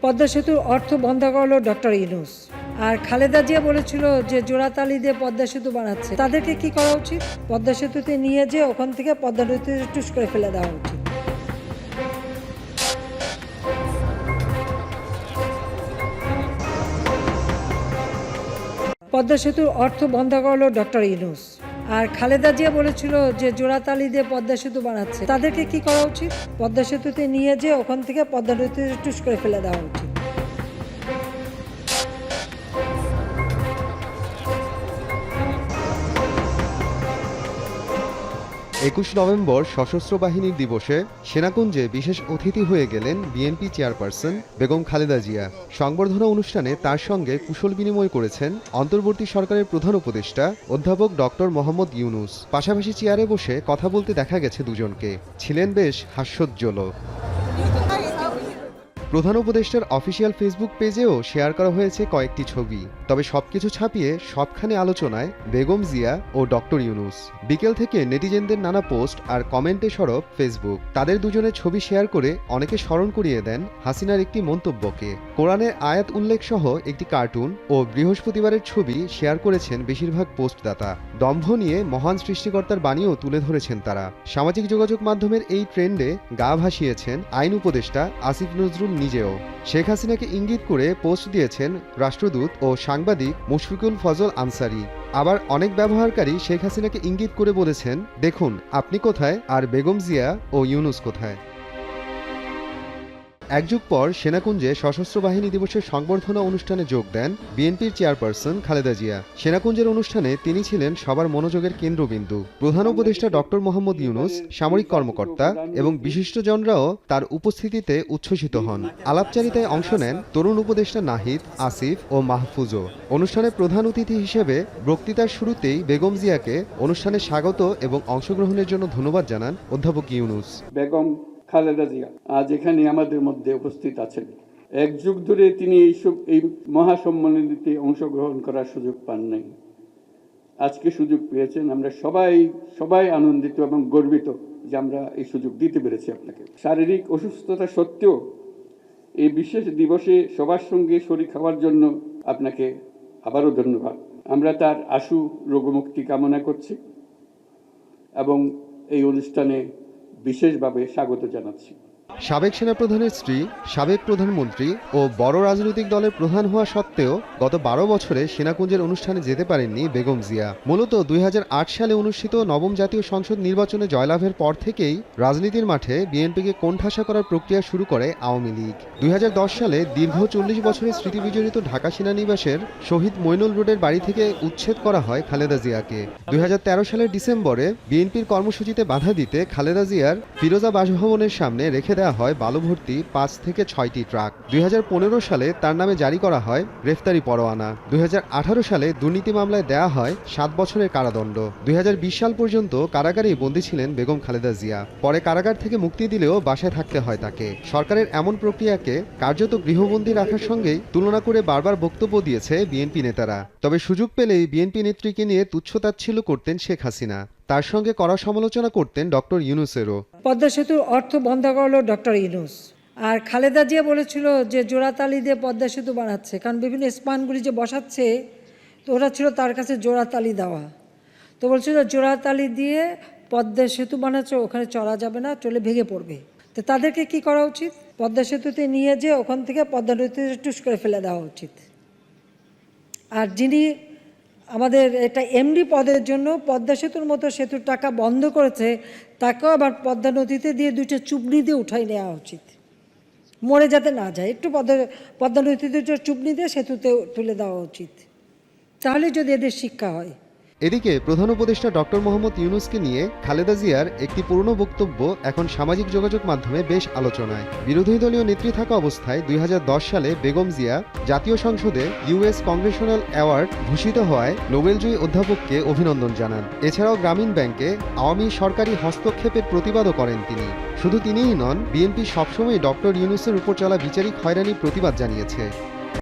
পদ্মা সেতুর অর্থ বন্ধ করলো ডক্টর ইউনূস। আর খালেদা জিয়া বলেছিল যে জোড়াতালি দিয়ে পদ্মা সেতু বানাচ্ছে, তাদেরকে কি করা উচিত? পদ্মা সেতুতে নিয়ে যে ওখান থেকে পদ্মা নদীতে টুস করে ফেলে দেওয়া উচিত। পদ্মা সেতুর অর্থ বন্ধ করলো ডক্টর ইউনূস। আর খালেদা জিয়া বলেছিল যে জোড়াতালি দিয়ে পদ্মা সেতু বানাচ্ছে, তাদেরকে কি করা উচিত? পদ্মা সেতুতে নিয়ে যে ওখান থেকে পদ্মা নদীতে টুস করে ফেলে দেওয়া উচিত। ২১ নভেম্বর সশস্ত্র বাহিনীর দিবসে সেনাকুঞ্জে বিশেষ অতিথি হয়ে গেলেন বিএনপি চেয়ারপারসন বেগম খালেদা জিয়া। সংবর্ধনা অনুষ্ঠানে তার সঙ্গে কুশল বিনিময় করেছেন অন্তর্বর্তী সরকারের প্রধান উপদেষ্টা অধ্যাপক ডক্টর মোহাম্মদ ইউনূস। পাশাপাশি চেয়ারে বসে কথা বলতে দেখা গেছে দুজনকে, ছিলেন বেশ হাস্যোজ্জ্বল। প্রধান উপদেষ্টার অফিসিয়াল ফেসবুক পেজেও শেয়ার করা হয়েছে কয়েকটি ছবি। তবে সবকিছু ছাপিয়ে সবখানে আলোচনায় বেগম জিয়া ও ডক্টর ইউনূস। বিকেল থেকে নেটিজেনদের নানা পোস্ট আর কমেন্টে সরব ফেসবুক। তাদের দুজনের ছবি শেয়ার করে অনেকে স্মরণ করিয়ে দেন হাসিনার একটি মন্তব্যকে। কোরআনের আয়াত উল্লেখ সহ একটি কার্টুন ও বৃহস্পতিবারের ছবি শেয়ার করেছেন বেশিরভাগ পোস্টদাতা। দম্ভ নিয়ে মহান সৃষ্টিকর্তার বাণীও তুলে ধরেছেন তারা। সামাজিক যোগাযোগ মাধ্যমের এই ট্রেন্ডে গা ভাসিয়েছেন আইন উপদেষ্টা আসিফ নজরুল নিজেও। শেখ হাসিনাকে ইঙ্গিত করে পোস্ট দিয়েছেন রাষ্ট্রদূত ও সাংবাদিক মুশফিকুল ফজল আনসারি। আবার অনেক ব্যবহারকারী শেখ হাসিনাকে ইঙ্গিত করে বলেছেন, দেখুন আপনি কোথায় আর বেগম জিয়া ও ইউনূস কোথায়। এক যুগ পর সেনাকুঞ্জে সশস্ত্র বাহিনী দিবসের সংবর্ধনা অনুষ্ঠানে যোগ দেন বিএনপির চেয়ারপারসন খালেদা জিয়া। সেনাকুঞ্জের অনুষ্ঠানে তিনি ছিলেন সবার মনোযোগের কেন্দ্রবিন্দু। প্রধান উপদেষ্টা ডক্টর মোহাম্মদ ইউনূস, সামরিক কর্মকর্তা এবং বিশিষ্টজনরাও তার উপস্থিতিতে উচ্ছ্বসিত হন। আলাপচারিতায় অংশ নেন তরুণ উপদেষ্টা নাহিদ, আসিফ ও মাহফুজও। অনুষ্ঠানে প্রধান অতিথি হিসেবে বক্তৃতার শুরুতেই বেগম জিয়াকে অনুষ্ঠানে স্বাগত এবং অংশগ্রহণের জন্য ধন্যবাদ জানান অধ্যাপক ইউনূস। বেগম খালেদা জিয়া আজ এখানে আমাদের মধ্যে উপস্থিত আছেন। এক যুগ ধরে তিনি এই মহাসম্মেলনীতে অংশগ্রহণ করার সুযোগ পান নাই, আজকে সুযোগ পেয়েছেন। আমরা সবাই আনন্দিত এবং গর্বিত যে আমরা এই সুযোগ দিতে পেরেছি আপনাকে। শারীরিক অসুস্থতা সত্ত্বেও এই বিশেষ দিবসে সবার সঙ্গে শরীক হওয়ার জন্য আপনাকে আবারও ধন্যবাদ। আমরা তার আশু রোগমুক্তি কামনা করছি এবং এই অনুষ্ঠানে বিশেষভাবে স্বাগত জানাচ্ছি। সাবেক সেনাপ্রধানের স্ত্রী, সাবেক প্রধানমন্ত্রী ও বড় রাজনৈতিক দলের প্রধান হওয়া সত্ত্বেও গত ১২ বছরে সেনাকুঞ্জের অনুষ্ঠানে যেতে পারেননি বেগম জিয়া। মূলত ২০০৮ সালে অনুষ্ঠিত নবম জাতীয় সংসদ নির্বাচনে জয়লাভের পর থেকেই রাজনীতির মাঠে বিএনপিকে কোণঠাসা করার প্রক্রিয়া শুরু করে আওয়ামী লীগ। ২০১০ সালে দীর্ঘ ৪০ বছরের স্মৃতিবিজড়িত ঢাকা সেনানিবাসের শহীদ মইনুল রোডের বাড়ি থেকে উচ্ছেদ করা হয় খালেদা জিয়াকে। ২০১৩ সালের ডিসেম্বরে বিএনপির কর্মসূচিতে বাধা দিতে খালেদা জিয়ার ফিরোজা বাসভবনের সামনে রেখে দেওয়া হয় বালুভর্তি ৫ থেকে ৬টি ট্রাক। ২০১৫ সালে তার নামে জারি করা হয় গ্রেফতারি পরোয়ানা। ২০১৮ সালে দুর্নীতি মামলায় দেয়া হয় ৭ বছরের কারাদণ্ড। ২০২০ সাল পর্যন্ত কারাগারেই বন্দী ছিলেন বেগম খালেদা জিয়া। পরে কারাগার থেকে মুক্তি দিলেও বাসায় থাকতে হয় তাকে। সরকারের এমন প্রক্রিয়াকে কার্যত গৃহবন্দী রাখার সঙ্গেই তুলনা করে বারবার বক্তব্য দিয়েছে বিএনপি নেতারা। তবে সুযোগ পেলেই বিএনপি নেত্রীকে নিয়ে তুচ্ছতাচ্ছিল্য করতেন শেখ হাসিনা। তার সঙ্গে কড়া সমালোচনা করতেন ডক্টর ইউনূসেরও। পদ্মা সেতুর অর্থ বন্ধ করলো ডক্টর ইউনূস। আর খালেদা জিয়া বলেছিল যে জোড়াতালি দিয়ে পদ্মা সেতু বানাচ্ছে, কারণ বিভিন্ন স্পানগুলি যে বসাচ্ছে তো ওরা ছিল তার কাছে জোড়াতালি দেওয়া। তো বলছিল জোড়াতালি দিয়ে পদ্মা সেতু বানাচ্ছে, ওখানে চলা যাবে না, চলে ভেঙে পড়বে। তো তাদেরকে কি করা উচিত? পদ্মা সেতুতে নিয়ে যে ওখান থেকে পদ্মা নদীতে টুস করে ফেলে দেওয়া উচিত। আর যিনি আমাদের এটা এমডি পদের জন্য পদ্মা সেতুর মতো সেতুর টাকা বন্ধ করেছে, তাকেও আবার পদ্মা নদীতে দিয়ে 2টা চুবনি দিয়ে উঠাই নেওয়া উচিত, মরে যাতে না যায়। একটু পদ্মা নদীতে চুবনি দিয়ে সেতুতে তুলে দেওয়া উচিত, তাহলে যদি এদের শিক্ষা হয়। এদিকে প্রধান উপদেষ্টা ডক্টর মোহাম্মদ ইউনূসকে নিয়ে খালেদা জিয়ার একটি পুরনো বক্তব্য এখন সামাজিক যোগাযোগ মাধ্যমে বেশ আলোচনায়। বিরোধী দলীয় নেত্রী থাকা অবস্থায় ২০১০ সালে বেগম জিয়া জাতীয় সংসদে ইউএস কংগ্রেশনাল অ্যাওয়ার্ড ভূষিত হওয়ায় নোবেলজয়ী অধ্যাপককে অভিনন্দন জানান। এছাড়াও গ্রামীণ ব্যাংকে আওয়ামী সরকারি হস্তক্ষেপের প্রতিবাদও করেন তিনি। শুধু তিনিই নন, বিএনপি সবসময় ডক্টর ইউনূসের উপর চলা বিচারিক হয়রানির প্রতিবাদ জানিয়েছে।